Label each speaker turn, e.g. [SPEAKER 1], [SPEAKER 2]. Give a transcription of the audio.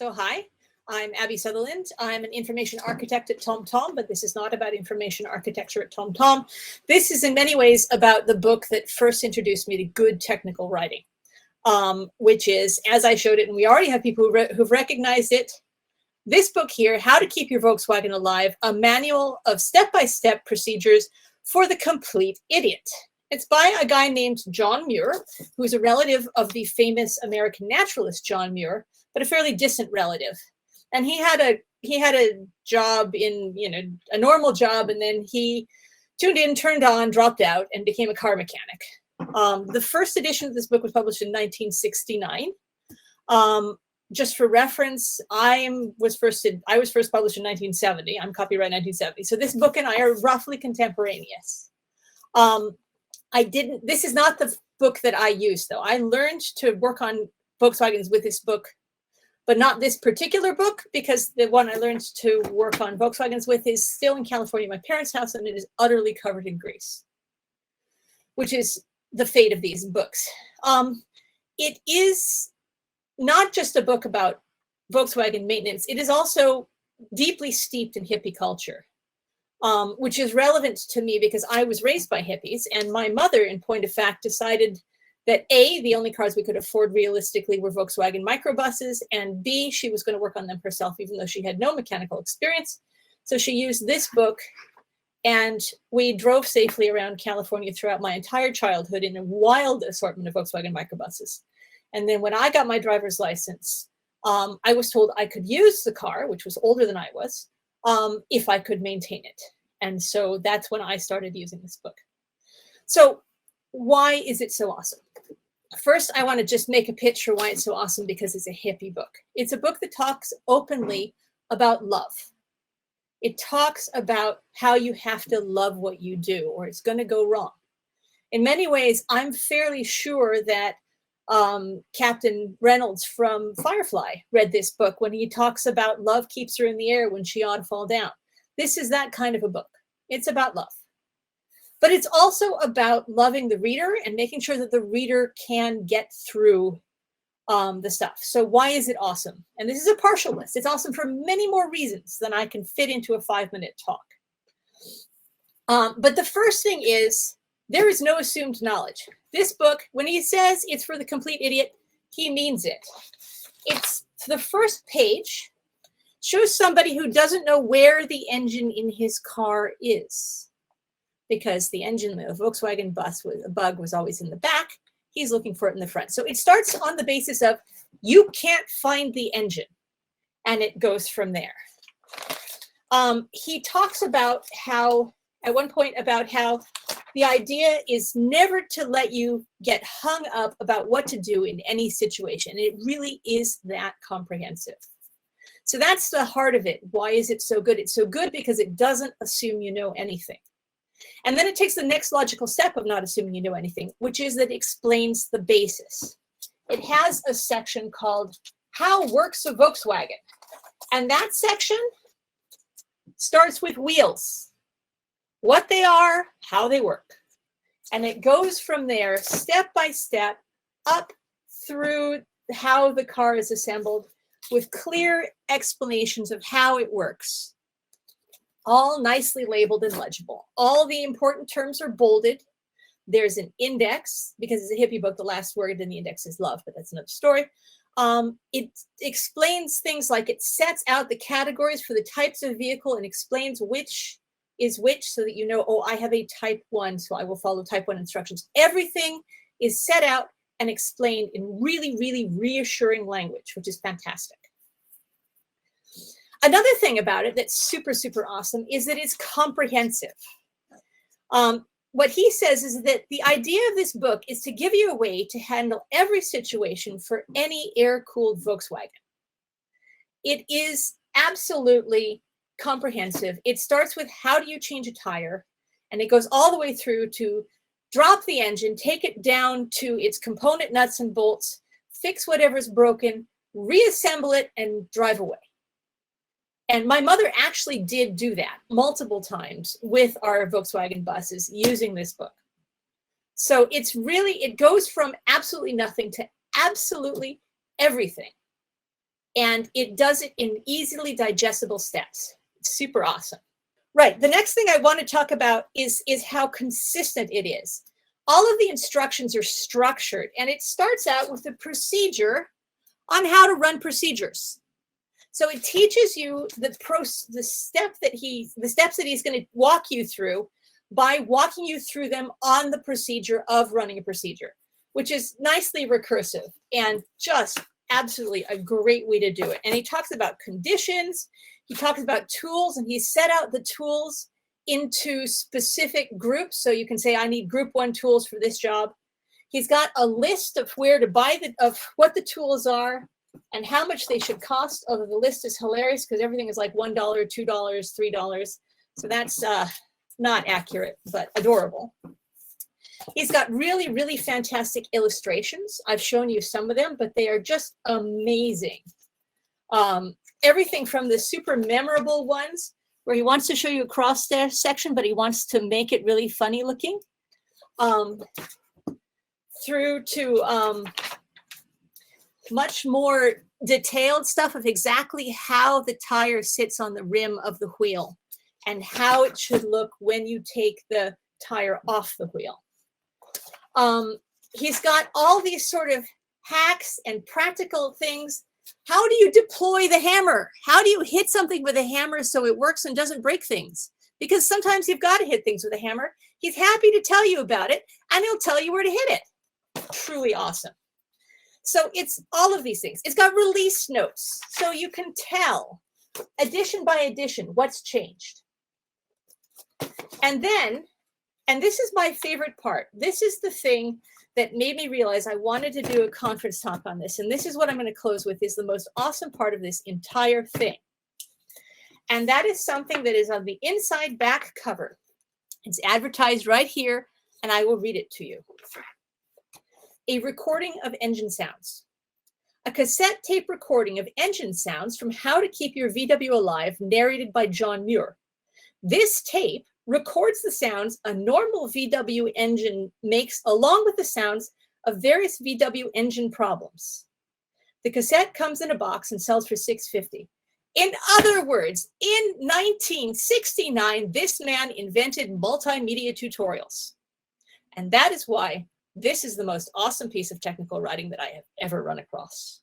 [SPEAKER 1] So hi, I'm Abi Sutherland. I'm an information architect at TomTom, but this is not about information architecture at TomTom. This is in many ways about the book that first introduced me to good technical writing, which is, as I showed it, and we already have people who've recognized it, this book here, How to Keep Your Volkswagen Alive, a manual of step-by-step procedures for the complete idiot. It's by a guy named John Muir, who's a relative of the famous American naturalist John Muir, but a fairly distant relative. And he had a job in, a normal job, and then he tuned in, turned on, dropped out, and became a car mechanic. The first edition of this book was published in 1969. Just for reference, I was first published in 1970. I'm copyright 1970. So this book and I are roughly contemporaneous. This is not the book that I used, though. I learned to work on Volkswagens with this book, but not this particular book, because the one I learned to work on Volkswagens with is still in California, my parents' house, and it is utterly covered in grease, which is the fate of these books. It is not just a book about Volkswagen maintenance. It is also deeply steeped in hippie culture, which is relevant to me because I was raised by hippies, and my mother, in point of fact, decided that A, the only cars we could afford realistically were Volkswagen microbuses, and B, she was going to work on them herself, even though she had no mechanical experience. So she used this book, and we drove safely around California throughout my entire childhood in a wild assortment of Volkswagen microbuses. And then when I got my driver's license, I was told I could use the car, which was older than I was, if I could maintain it. And so that's when I started using this book. So why is it so awesome? First, I want to just make a pitch for why it's so awesome, because it's a hippie book. It's a book that talks openly about love. It talks about how you have to love what you do, or it's going to go wrong. In many ways, I'm fairly sure that Captain Reynolds from Firefly read this book when he talks about love keeps her in the air when she ought to fall down. This is that kind of a book. It's about love. But it's also about loving the reader and making sure that the reader can get through the stuff. So why is it awesome? And this is a partial list. It's awesome for many more reasons than I can fit into a 5-minute talk. But the first thing is, there is no assumed knowledge. This book, when he says it's for the complete idiot, he means it. It's the first page, shows somebody who doesn't know where the engine in his car is, because the engine of the Volkswagen Bug was always in the back. He's looking for it in the front. So it starts on the basis of you can't find the engine, and it goes from there. He talks about how, at one point, about how the idea is never to let you get hung up about what to do in any situation. It really is that comprehensive. So that's the heart of it. Why is it so good? It's so good because it doesn't assume you know anything. And then it takes the next logical step of not assuming you know anything, which is that it explains the basis. It has a section called How Works a Volkswagen. And that section starts with wheels. What they are, how they work. And it goes from there, step by step, up through how the car is assembled, with clear explanations of how it works. All nicely labeled and legible. All the important terms are bolded. There's an index, because it's a hippie book, the last word in the index is love, but that's another story. It explains things like it sets out the categories for the types of vehicle and explains which is which, so that you know, oh, I have a type 1, so I will follow type 1 instructions. Everything is set out and explained in really, really reassuring language, which is fantastic. Another thing about it that's super, super awesome is that it's comprehensive. What he says is that the idea of this book is to give you a way to handle every situation for any air-cooled Volkswagen. It is absolutely comprehensive. It starts with how do you change a tire, and it goes all the way through to drop the engine, take it down to its component nuts and bolts, fix whatever's broken, reassemble it, and drive away. And my mother actually did do that multiple times with our Volkswagen buses using this book. So it's really, it goes from absolutely nothing to absolutely everything. And it does it in easily digestible steps. It's super awesome. Right, the next thing I want to talk about is how consistent it is. All of the instructions are structured, and it starts out with a procedure on how to run procedures. So it teaches you the steps that he's going to walk you through by walking you through them on the procedure of running a procedure, which is nicely recursive and just absolutely a great way to do it. And he talks about conditions, he talks about tools, and he set out the tools into specific groups. So you can say, I need group 1 tools for this job. He's got a list of where to buy of what the tools are and how much they should cost. Although the list is hilarious because everything is like $1, $2, $3. So that's not accurate, but adorable. He's got really, really fantastic illustrations. I've shown you some of them, but they are just amazing. Everything from the super memorable ones where he wants to show you a cross section, but he wants to make it really funny looking, through to much more detailed stuff of exactly how the tire sits on the rim of the wheel and how it should look when you take the tire off the wheel. He's got all these sort of hacks and practical things. How do you deploy the hammer? How do you hit something with a hammer so it works and doesn't break things? Because sometimes you've got to hit things with a hammer. He's happy to tell you about it, and he'll tell you where to hit it. Truly awesome. So it's all of these things. It's got release notes, so you can tell edition by edition what's changed. And then, and this is my favorite part, this is the thing that made me realize I wanted to do a conference talk on this. And this is what I'm going to close with, is the most awesome part of this entire thing. And that is something that is on the inside back cover. It's advertised right here, and I will read it to you. A recording of engine sounds. A cassette tape recording of engine sounds from How to Keep Your VW Alive, narrated by John Muir. This tape records the sounds a normal VW engine makes along with the sounds of various VW engine problems. The cassette comes in a box and sells for $6.50. In other words, in 1969, this man invented multimedia tutorials. And that is why this is the most awesome piece of technical writing that I have ever run across.